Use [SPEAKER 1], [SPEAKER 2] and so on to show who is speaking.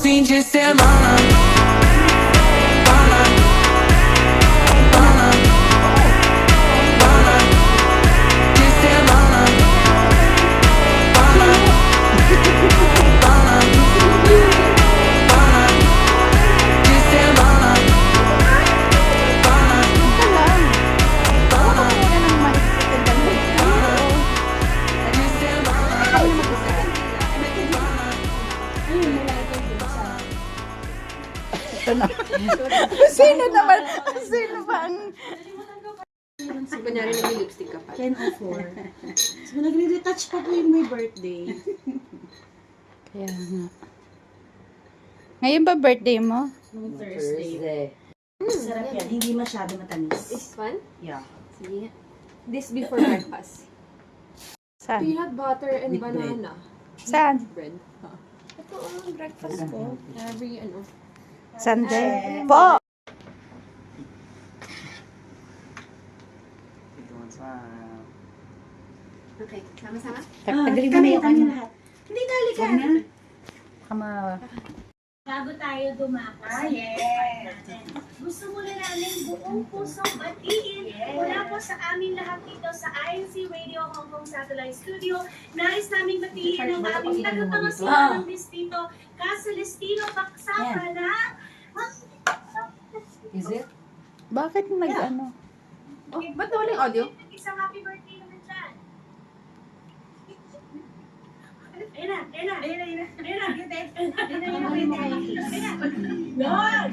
[SPEAKER 1] fin de semana. De semana. De semana.
[SPEAKER 2] Sino naman? Sino ba ang...
[SPEAKER 3] Kunyari nag-lipstick ka pa.
[SPEAKER 4] 10:04. So, nagre-retouch pa po yung my birthday.
[SPEAKER 2] Kaya nga. Ngayon ba birthday mo?
[SPEAKER 4] Nung Thursday. Sarap yan. Hindi masyado matamis.
[SPEAKER 3] Is fun?
[SPEAKER 4] Yeah.
[SPEAKER 3] Sige. This before breakfast.
[SPEAKER 2] Saan?
[SPEAKER 3] Peanut butter and
[SPEAKER 4] With
[SPEAKER 3] banana.
[SPEAKER 2] Saan?
[SPEAKER 3] Bread. Ito ang breakfast ko. Every ano.
[SPEAKER 2] Sunday. Po!
[SPEAKER 3] Okay. Sama-sama?
[SPEAKER 2] Tagalin mo na
[SPEAKER 4] Kami
[SPEAKER 2] yung kanya.
[SPEAKER 4] lahat. Hindi dali ka.
[SPEAKER 2] Kama...
[SPEAKER 5] Bago tayo dumakas, gusto muna namin buong pusong batiin mula po sa amin lahat dito sa INC Radio Hong Kong Satellite Studio. Nais namin batiin ang aming tagapangasiwa ng Distrito, Celestino Paksapa na
[SPEAKER 4] Is it?
[SPEAKER 2] Bakit nag-ano?
[SPEAKER 3] Oh, ba't walang audio?
[SPEAKER 5] isang happy birthday naman dyan. Ayun na.